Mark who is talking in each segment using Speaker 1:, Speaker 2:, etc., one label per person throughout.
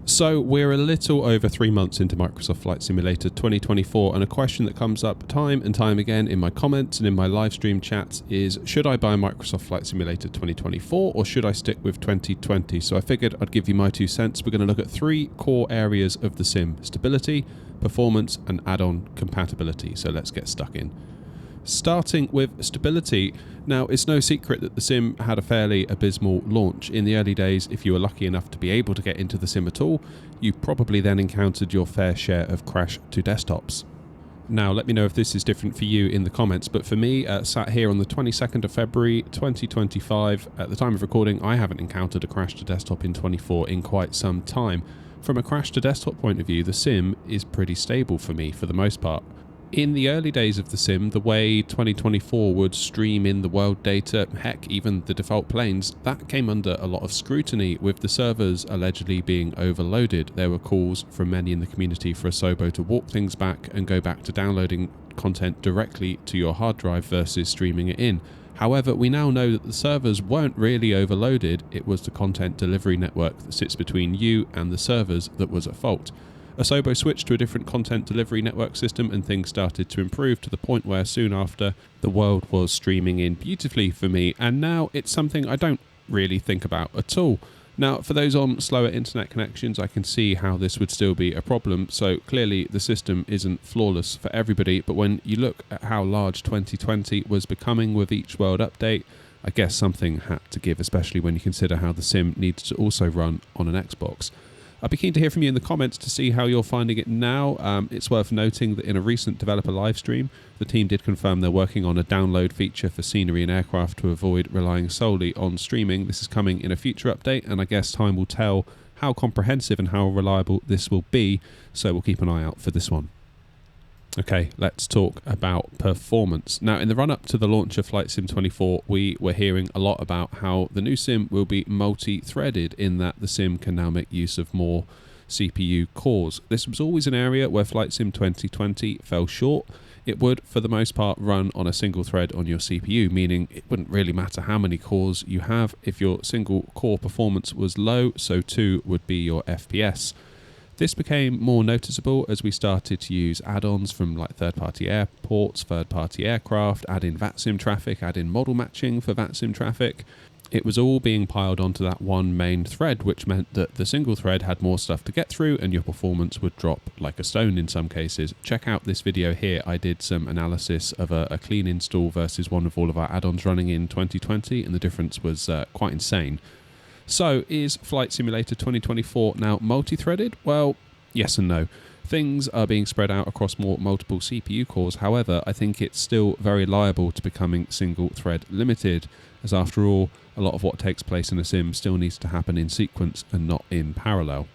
Speaker 1: So we're a little over 3 months into Microsoft Flight Simulator 2024, and a question that comes up time and time again in my comments and in my live stream chats is, should I buy Microsoft Flight Simulator 2024 or should I stick with 2020? So I figured I'd give you my 2 cents. We're going to look at 3 core areas of the sim: stability, performance, and add-on compatibility. So let's get stuck in. Starting with stability. Now, it's no secret that the sim had a fairly abysmal launch. In the early days, if you were lucky enough to be able to get into the sim at all, you probably then encountered your fair share of crash to desktops. Now, let me know if this is different for you in the comments, but for me, sat here on the 22nd of February 2025, at the time of recording, I haven't encountered a crash to desktop in 24 in quite some time. From a crash to desktop point of view, the sim is pretty stable for me for the most part. In the early days of the sim, the way 2024 would stream in the world data, heck, even the default planes, that came under a lot of scrutiny, with the servers allegedly being overloaded. There were calls from many in the community for Asobo to walk things back and go back to downloading content directly to your hard drive versus streaming it in. However, we now know that the servers weren't really overloaded. It was the content delivery network that sits between you and the servers that was at fault. Asobo switched to a different content delivery network system and things started to improve to the point where soon after the world was streaming in beautifully for me, and now it's something I don't really think about at all. Now, for those on slower internet connections, I can see how this would still be a problem, so clearly the system isn't flawless for everybody, but when you look at how large 2020 was becoming with each world update, I guess something had to give, especially when you consider how the sim needs to also run on an Xbox. I'd be keen to hear from you in the comments to see how you're finding it now. It's worth noting that in a recent developer live stream, the team did confirm they're working on a download feature for scenery and aircraft to avoid relying solely on streaming. This is coming in a future update, and I guess time will tell how comprehensive and how reliable this will be, so we'll keep an eye out for this one. Okay, let's talk about performance. Now, in the run-up to the launch of Flight Sim 24, we were hearing a lot about how the new sim will be multi-threaded, in that the sim can now make use of more CPU cores. This was always an area where Flight Sim 2020 fell short. It would, for the most part, run on a single thread on your CPU, meaning it wouldn't really matter how many cores you have. If your single core performance was low, so too would be your FPS. This became more noticeable as we started to use add-ons from like third-party airports, third-party aircraft, add in VATSIM traffic, add in model matching for VATSIM traffic. It was all being piled onto that one main thread, which meant that the single thread had more stuff to get through and your performance would drop like a stone in some cases. Check out this video here. I did some analysis of a clean install versus one of all of our add-ons running in 2020, and the difference was quite insane. So, is Flight Simulator 2024 now multi-threaded? Well, yes and no. Things are being spread out across multiple CPU cores. However, I think it's still very liable to becoming single-thread limited, as after all, a lot of what takes place in a sim still needs to happen in sequence and not in parallel.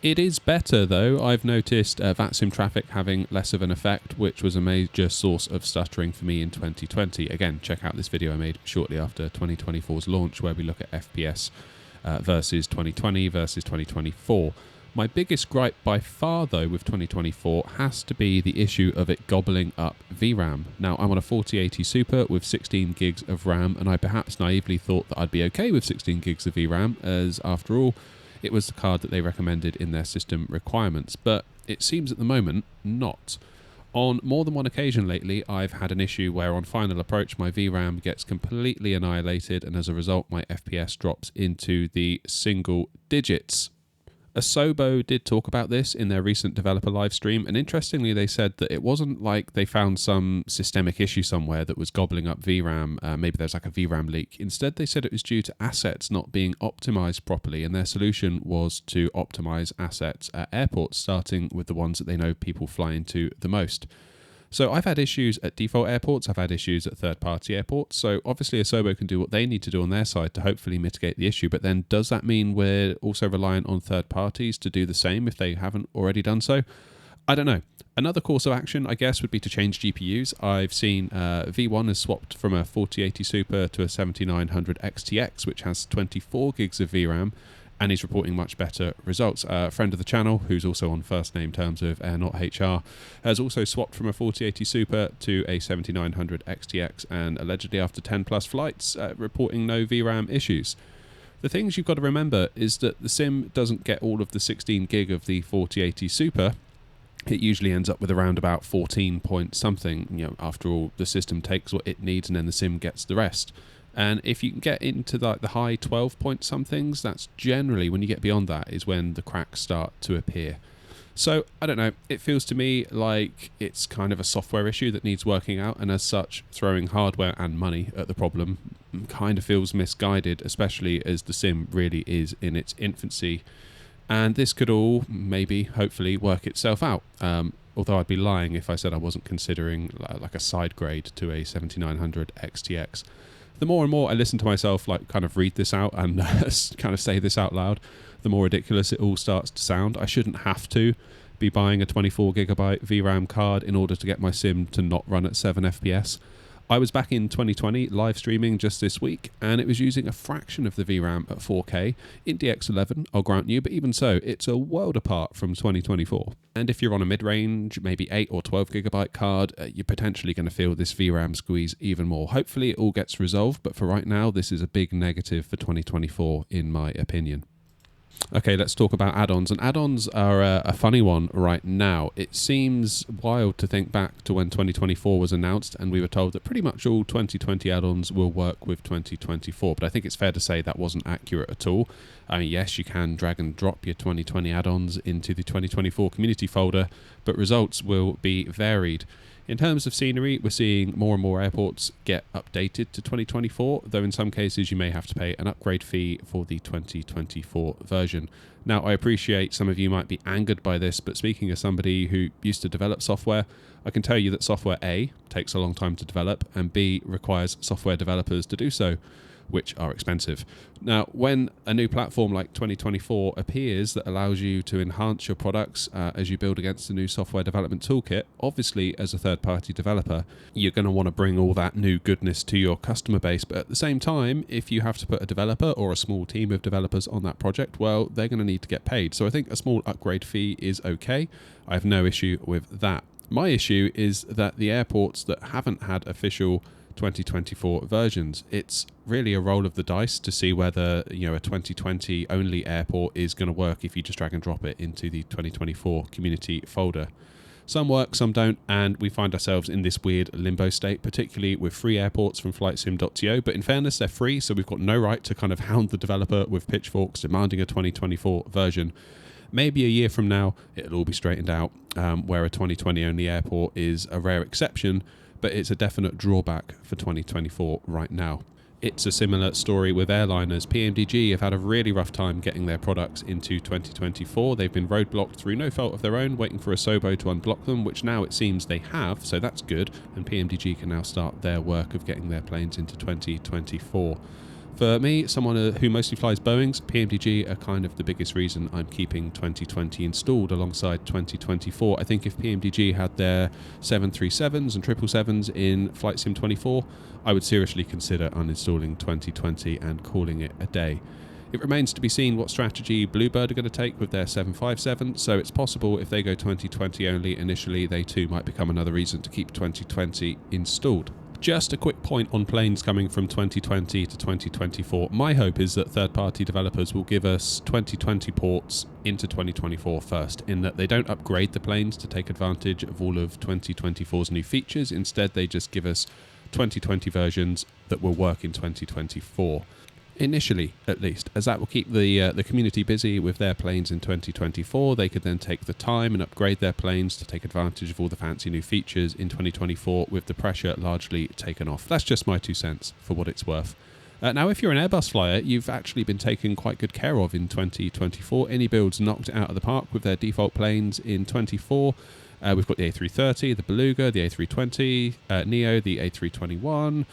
Speaker 1: It is better though. I've noticed VATSIM traffic having less of an effect, which was a major source of stuttering for me in 2020. Again, check out this video I made shortly after 2024's launch where we look at FPS versus 2020 versus 2024. My biggest gripe by far though with 2024 has to be the issue of it gobbling up VRAM. Now, I'm on a 4080 Super with 16 gigs of RAM, and I perhaps naively thought that I'd be okay with 16 gigs of VRAM, as after all, it was the card that they recommended in their system requirements, but it seems at the moment not. On more than one occasion lately, I've had an issue where on final approach my VRAM gets completely annihilated, and as a result my FPS drops into the single digits. Asobo did talk about this in their recent developer live stream, and interestingly they said that it wasn't like they found some systemic issue somewhere that was gobbling up VRAM, maybe there's like a VRAM leak. Instead they said it was due to assets not being optimized properly, and their solution was to optimize assets at airports, starting with the ones that they know people fly into the most. So I've had issues at default airports, I've had issues at third-party airports, so obviously Asobo can do what they need to do on their side to hopefully mitigate the issue, but then does that mean we're also reliant on third parties to do the same if they haven't already done so? I don't know. Another course of action, I guess, would be to change GPUs. I've seen V1 has swapped from a 4080 Super to a 7900 XTX, which has 24 gigs of VRAM, and he's reporting much better results. A friend of the channel, who's also on first name terms with Airnaut HR, has also swapped from a 4080 Super to a 7900 XTX, and allegedly after 10 plus flights, reporting no VRAM issues. The things you've got to remember is that the sim doesn't get all of the 16 gig of the 4080 Super. It usually ends up with around about 14 point something. After all, the system takes what it needs and then the sim gets the rest. And if you can get into the high 12 point somethings, that's generally, when you get beyond that, is when the cracks start to appear. So, I don't know, it feels to me like it's kind of a software issue that needs working out, and as such, throwing hardware and money at the problem kind of feels misguided, especially as the sim really is in its infancy. And this could all, maybe, hopefully, work itself out. Although I'd be lying if I said I wasn't considering like a side grade to a 7900 XTX. The more and more I listen to myself kind of read this out and kind of say this out loud, the more ridiculous it all starts to sound. I shouldn't have to be buying a 24 gigabyte VRAM card in order to get my sim to not run at 7 FPS. I was back in 2020 live streaming just this week, and it was using a fraction of the VRAM at 4K in DX11, I'll grant you, but even so, it's a world apart from 2024. And if you're on a mid-range, maybe 8 or 12 gigabyte card, you're potentially going to feel this VRAM squeeze even more. Hopefully it all gets resolved, but for right now, this is a big negative for 2024, in my opinion. Okay, let's talk about add-ons. And add-ons are a funny one right now. It seems wild to think back to when 2024 was announced and we were told that pretty much all 2020 add-ons will work with 2024. But I think it's fair to say that wasn't accurate at all. I mean, yes, you can drag and drop your 2020 add-ons into the 2024 community folder, but results will be varied. In terms of scenery, we're seeing more and more airports get updated to 2024, though in some cases you may have to pay an upgrade fee for the 2024 version. Now, I appreciate some of you might be angered by this, but speaking as somebody who used to develop software, I can tell you that software A takes a long time to develop, and B requires software developers to do so, which are expensive. Now, when a new platform like 2024 appears that allows you to enhance your products as you build against the new software development toolkit, obviously as a third-party developer, you're going to want to bring all that new goodness to your customer base. But at the same time, if you have to put a developer or a small team of developers on that project, well, they're going to need to get paid. So I think a small upgrade fee is okay. I have no issue with that. My issue is that the airports that haven't had official 2024 versions, it's really a roll of the dice to see whether a 2020 only airport is going to work if you just drag and drop it into the 2024 community folder. Some work, some don't, and we find ourselves in this weird limbo state, particularly with free airports from flightsim.to, but in fairness, they're free, so we've got no right to kind of hound the developer with pitchforks demanding a 2024 version. Maybe a year from now, it'll all be straightened out, where a 2020 only airport is a rare exception, but it's a definite drawback for 2024 right now. It's a similar story with airliners. PMDG have had a really rough time getting their products into 2024. They've been roadblocked through no fault of their own, waiting for a SOBO to unblock them, which now it seems they have, so that's good, and PMDG can now start their work of getting their planes into 2024. For me, someone who mostly flies Boeings, PMDG are kind of the biggest reason I'm keeping 2020 installed alongside 2024. I think if PMDG had their 737s and 777s in Flight Sim 24, I would seriously consider uninstalling 2020 and calling it a day. It remains to be seen what strategy Bluebird are going to take with their 757, so it's possible if they go 2020 only initially, they too might become another reason to keep 2020 installed. Just a quick point on planes coming from 2020 to 2024. My hope is that third-party developers will give us 2020 ports into 2024 first, in that they don't upgrade the planes to take advantage of all of 2024's new features. Instead, they just give us 2020 versions that will work in 2024. Initially, at least, as that will keep the community busy with their planes in 2024. They could then take the time and upgrade their planes to take advantage of all the fancy new features in 2024 with the pressure largely taken off. That's just my 2 cents for what it's worth. Now, if you're an Airbus flyer, you've actually been taken quite good care of in 2024. Any builds knocked it out of the park with their default planes in 24. We've got the A330, the Beluga, the A320, Neo, the A321,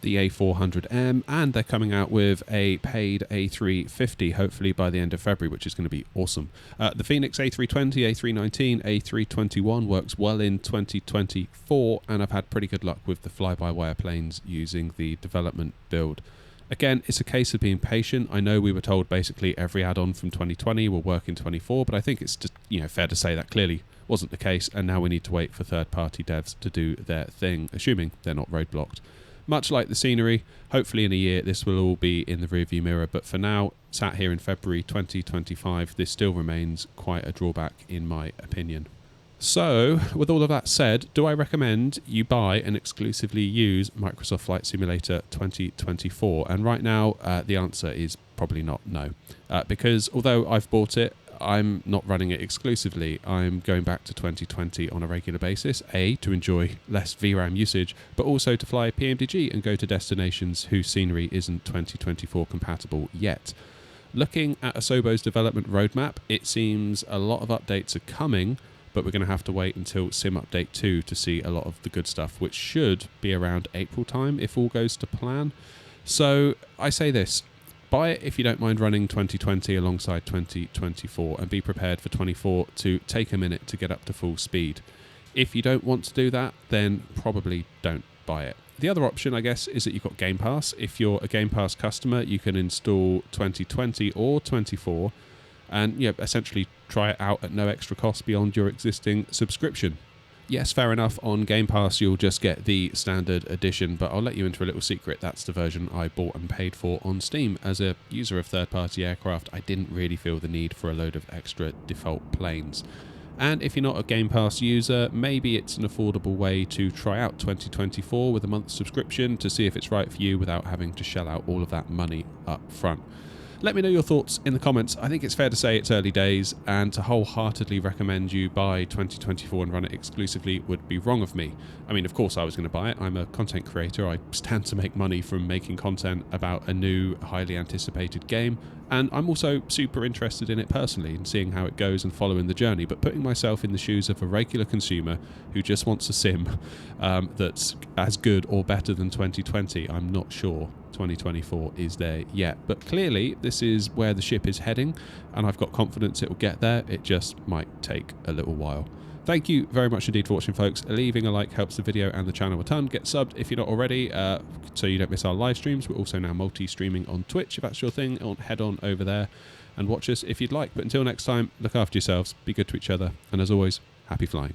Speaker 1: the A400M, and they're coming out with a paid A350 hopefully by the end of February, which is going to be awesome. The Phoenix A320, A319, A321 works well in 2024, and I've had pretty good luck with the fly-by-wire planes using the development build. Again, it's a case of being patient. I know we were told basically every add-on from 2020 will work in 24, but I think it's just fair to say that clearly wasn't the case, and now we need to wait for third-party devs to do their thing, assuming they're not roadblocked. Much like the scenery, hopefully in a year this will all be in the rearview mirror, but for now, sat here in February 2025, this still remains quite a drawback in my opinion. So, with all of that said, do I recommend you buy and exclusively use Microsoft Flight Simulator 2024? And right now, the answer is probably not no. Because although I've bought it, I'm not running it exclusively. I'm going back to 2020 on a regular basis, A, to enjoy less VRAM usage, but also to fly PMDG and go to destinations whose scenery isn't 2024 compatible yet. Looking at Asobo's development roadmap, it seems a lot of updates are coming, but we're going to have to wait until Sim Update 2 to see a lot of the good stuff, which should be around April time if all goes to plan. So I say this, buy it if you don't mind running 2020 alongside 2024 and be prepared for 24 to take a minute to get up to full speed. If you don't want to do that, then probably don't buy it. The other option, I guess, is that you've got Game Pass. If you're a Game Pass customer, you can install 2020 or 24 and essentially try it out at no extra cost beyond your existing subscription. Yes, fair enough, on Game Pass you'll just get the standard edition, but I'll let you into a little secret. That's the version I bought and paid for on Steam. As a user of third-party aircraft, I didn't really feel the need for a load of extra default planes. And if you're not a Game Pass user, maybe it's an affordable way to try out 2024 with a month's subscription to see if it's right for you without having to shell out all of that money up front. Let me know your thoughts in the comments. I think it's fair to say it's early days, and to wholeheartedly recommend you buy 2024 and run it exclusively would be wrong of me. I mean, of course I was going to buy it. I'm a content creator. I stand to make money from making content about a new, highly anticipated game, and I'm also super interested in it personally and seeing how it goes and following the journey, but putting myself in the shoes of a regular consumer who just wants a sim that's as good or better than 2020, I'm not sure 2024 is there yet, but clearly this is where the ship is heading and I've got confidence it will get there. It just might take a little while. Thank you very much indeed for watching, folks. Leaving a like helps the video and the channel a ton. Get subbed if you're not already, so you don't miss our live streams. We're also now multi-streaming on Twitch. If that's your thing, head on over there and watch us if you'd like. But until next time, look after yourselves, be good to each other, and as always, happy flying.